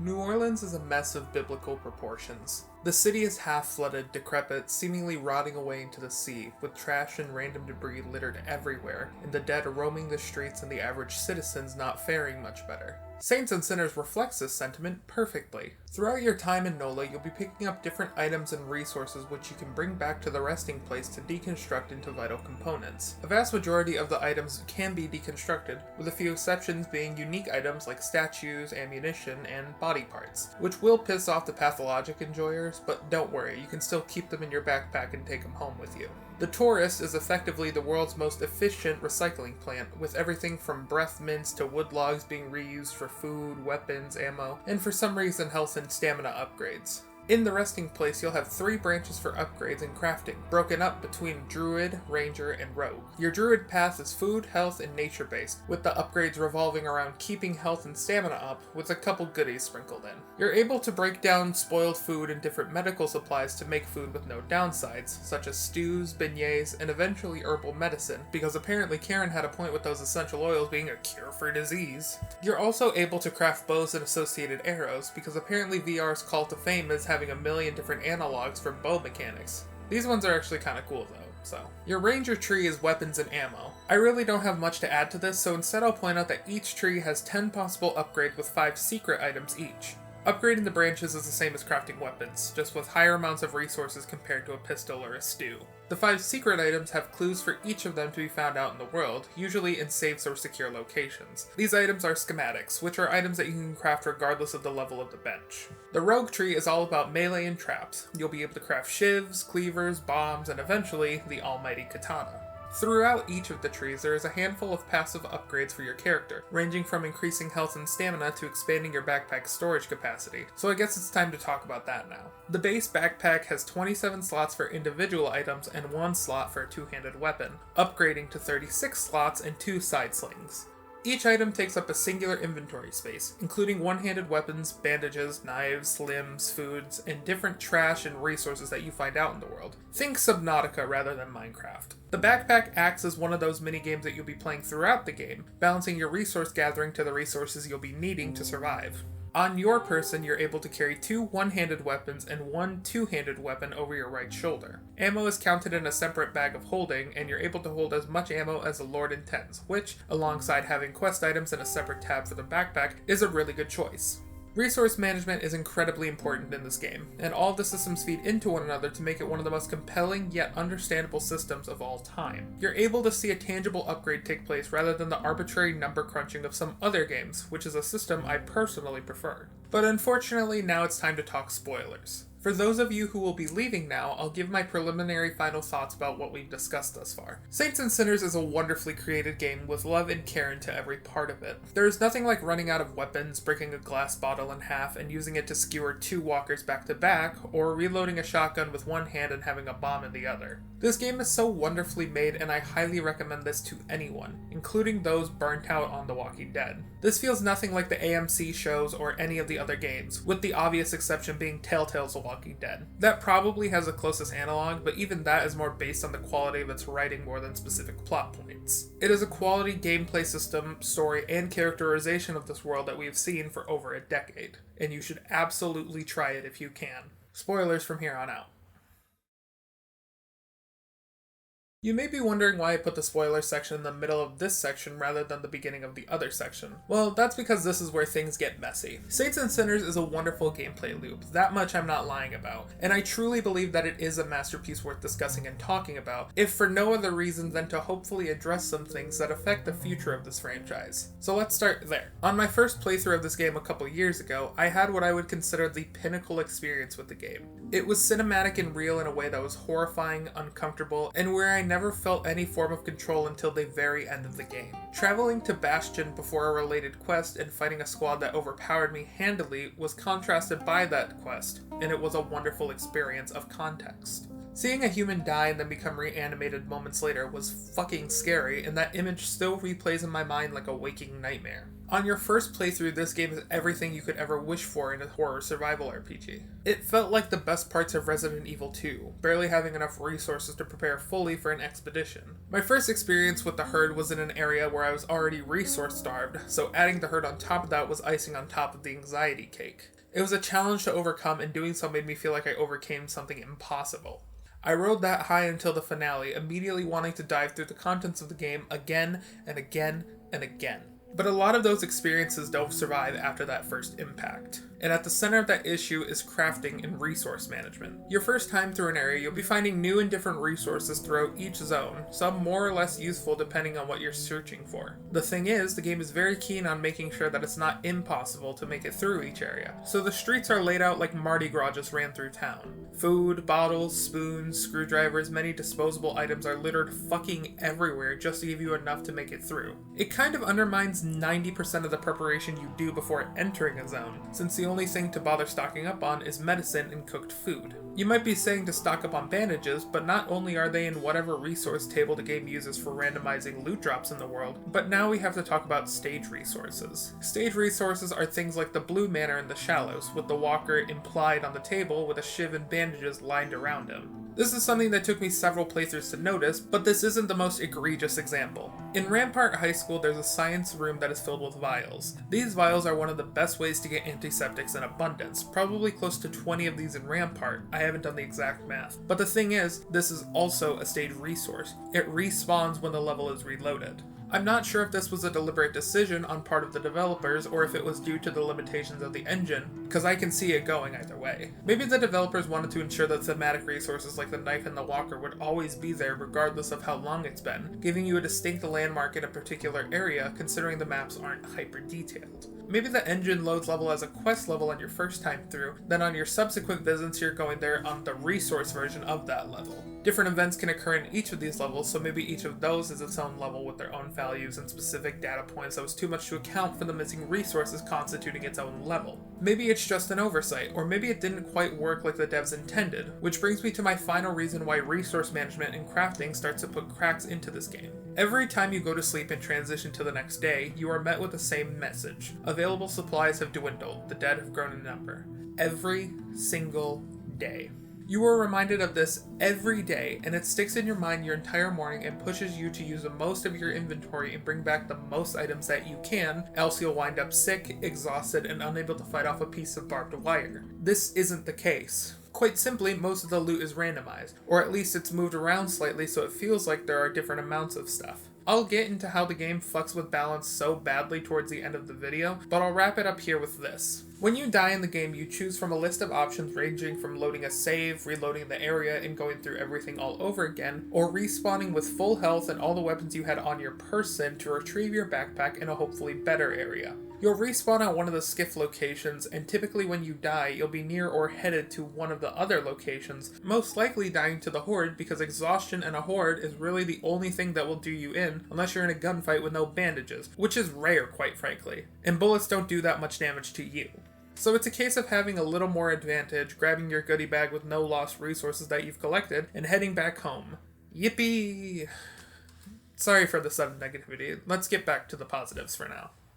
New Orleans is a mess of biblical proportions. The city is half-flooded, decrepit, seemingly rotting away into the sea, with trash and random debris littered everywhere, and the dead roaming the streets and the average citizens not faring much better. Saints and Sinners reflects this sentiment perfectly. Throughout your time in NOLA, you'll be picking up different items and resources which you can bring back to the resting place to deconstruct into vital components. A vast majority of the items can be deconstructed, with a few exceptions being unique items like statues, ammunition, and body parts, which will piss off the pathologic enjoyers, but don't worry, you can still keep them in your backpack and take them home with you. The Tourist is effectively the world's most efficient recycling plant, with everything from breath mints to wood logs being reused for food, weapons, ammo, and for some reason health and stamina upgrades. In the resting place, you'll have 3 branches for upgrades and crafting, broken up between Druid, Ranger, and Rogue. Your Druid path is food, health, and nature-based, with the upgrades revolving around keeping health and stamina up, with a couple goodies sprinkled in. You're able to break down spoiled food and different medical supplies to make food with no downsides, such as stews, beignets, and eventually herbal medicine, because apparently Karen had a point with those essential oils being a cure for disease. You're also able to craft bows and associated arrows, because apparently VR's call to fame is having a million different analogs for bow mechanics. These ones are actually kind of cool though, so. Your ranger tree is weapons and ammo. I really don't have much to add to this, so instead I'll point out that each tree has 10 possible upgrades with 5 secret items each. Upgrading the branches is the same as crafting weapons, just with higher amounts of resources compared to a pistol or a stew. The 5 secret items have clues for each of them to be found out in the world, usually in safes or secure locations. These items are schematics, which are items that you can craft regardless of the level of the bench. The rogue tree is all about melee and traps. You'll be able to craft shivs, cleavers, bombs, and eventually the almighty katana. Throughout each of the trees, there is a handful of passive upgrades for your character, ranging from increasing health and stamina to expanding your backpack's storage capacity, so I guess it's time to talk about that now. The base backpack has 27 slots for individual items and 1 slot for a 2-handed weapon, upgrading to 36 slots and 2 side slings. Each item takes up a singular inventory space, including one-handed weapons, bandages, knives, limbs, foods, and different trash and resources that you find out in the world. Think Subnautica rather than Minecraft. The backpack acts as one of those mini-games that you'll be playing throughout the game, balancing your resource gathering to the resources you'll be needing to survive. On your person, you're able to carry 2 one-handed weapons and 1 two-handed weapon over your right shoulder. Ammo is counted in a separate bag of holding, and you're able to hold as much ammo as the Lord intends, which, alongside having quest items in a separate tab for the backpack, is a really good choice. Resource management is incredibly important in this game, and all of the systems feed into one another to make it one of the most compelling yet understandable systems of all time. You're able to see a tangible upgrade take place rather than the arbitrary number crunching of some other games, which is a system I personally prefer. But unfortunately, now it's time to talk spoilers. For those of you who will be leaving now, I'll give my preliminary final thoughts about what we've discussed thus far. Saints and Sinners is a wonderfully created game with love and care into every part of it. There is nothing like running out of weapons, breaking a glass bottle in half, and using it to skewer 2 walkers back to back, or reloading a shotgun with one hand and having a bomb in the other. This game is so wonderfully made, and I highly recommend this to anyone, including those burnt out on The Walking Dead. This feels nothing like the AMC shows or any of the other games, with the obvious exception being Telltale's The Walking Dead. That probably has the closest analog, but even that is more based on the quality of its writing more than specific plot points. It is a quality gameplay system, story, and characterization of this world that we have seen for over a decade, and you should absolutely try it if you can. Spoilers from here on out. You may be wondering why I put the spoiler section in the middle of this section rather than the beginning of the other section. Well, that's because this is where things get messy. Saints and Sinners is a wonderful gameplay loop, that much I'm not lying about, and I truly believe that it is a masterpiece worth discussing and talking about, if for no other reason than to hopefully address some things that affect the future of this franchise. So let's start there. On my first playthrough of this game a couple years ago, I had what I would consider the pinnacle experience with the game. It was cinematic and real in a way that was horrifying, uncomfortable, and where I never felt any form of control until the very end of the game. Traveling to Bastion before a related quest and fighting a squad that overpowered me handily was contrasted by that quest, and it was a wonderful experience of context. Seeing a human die and then become reanimated moments later was fucking scary, and that image still replays in my mind like a waking nightmare. On your first playthrough, this game is everything you could ever wish for in a horror survival RPG. It felt like the best parts of Resident Evil 2, barely having enough resources to prepare fully for an expedition. My first experience with the herd was in an area where I was already resource starved, so adding the herd on top of that was icing on top of the anxiety cake. It was a challenge to overcome, and doing so made me feel like I overcame something impossible. I rode that high until the finale, immediately wanting to dive through the contents of the game again and again and again. But a lot of those experiences don't survive after that first impact. And at the center of that issue is crafting and resource management. Your first time through an area, you'll be finding new and different resources throughout each zone, some more or less useful depending on what you're searching for. The thing is, the game is very keen on making sure that it's not impossible to make it through each area. So the streets are laid out like Mardi Gras just ran through town. Food, bottles, spoons, screwdrivers, many disposable items are littered fucking everywhere just to give you enough to make it through. It kind of undermines 90% of the preparation you do before entering a zone, since the only thing to bother stocking up on is medicine and cooked food. You might be saying to stock up on bandages, but not only are they in whatever resource table the game uses for randomizing loot drops in the world, but now we have to talk about stage resources. Stage resources are things like the blue manor in the Shallows, with the walker implied on the table with a shiv and bandages lined around him. This is something that took me several playthroughs to notice, but this isn't the most egregious example. In Rampart High School, there's a science room that is filled with vials. These vials are one of the best ways to get antiseptics in abundance, probably close to 20 of these in Rampart. I haven't done the exact math. But the thing is, this is also a stage resource. It respawns when the level is reloaded. I'm not sure if this was a deliberate decision on part of the developers or if it was due to the limitations of the engine, because I can see it going either way. Maybe the developers wanted to ensure that thematic resources like the knife and the walker would always be there regardless of how long it's been, giving you a distinct landmark in a particular area considering the maps aren't hyper detailed. Maybe the engine loads level as a quest level on your first time through, then on your subsequent visits you're going there on the resource version of that level. Different events can occur in each of these levels, so maybe each of those is its own level with their own values and specific data points that was too much to account for the missing resources constituting its own level. Maybe it's just an oversight, or maybe it didn't quite work like the devs intended, which brings me to my final reason why resource management and crafting starts to put cracks into this game. Every time you go to sleep and transition to the next day, you are met with the same message. Available supplies have dwindled, the dead have grown in number. Every single day. You are reminded of this every day, and it sticks in your mind your entire morning and pushes you to use the most of your inventory and bring back the most items that you can, else you'll wind up sick, exhausted, and unable to fight off a piece of barbed wire. This isn't the case. Quite simply, most of the loot is randomized, or at least it's moved around slightly so it feels like there are different amounts of stuff. I'll get into how the game fucks with balance so badly towards the end of the video, but I'll wrap it up here with this. When you die in the game, you choose from a list of options ranging from loading a save, reloading the area, and going through everything all over again, or respawning with full health and all the weapons you had on your person to retrieve your backpack in a hopefully better area. You'll respawn at one of the skiff locations, and typically when you die, you'll be near or headed to one of the other locations, most likely dying to the horde because exhaustion and a horde is really the only thing that will do you in unless you're in a gunfight with no bandages, which is rare quite frankly, and bullets don't do that much damage to you. So it's a case of having a little more advantage, grabbing your goodie bag with no lost resources that you've collected, and heading back home. Yippee! Sorry for the sudden negativity, let's get back to the positives for now.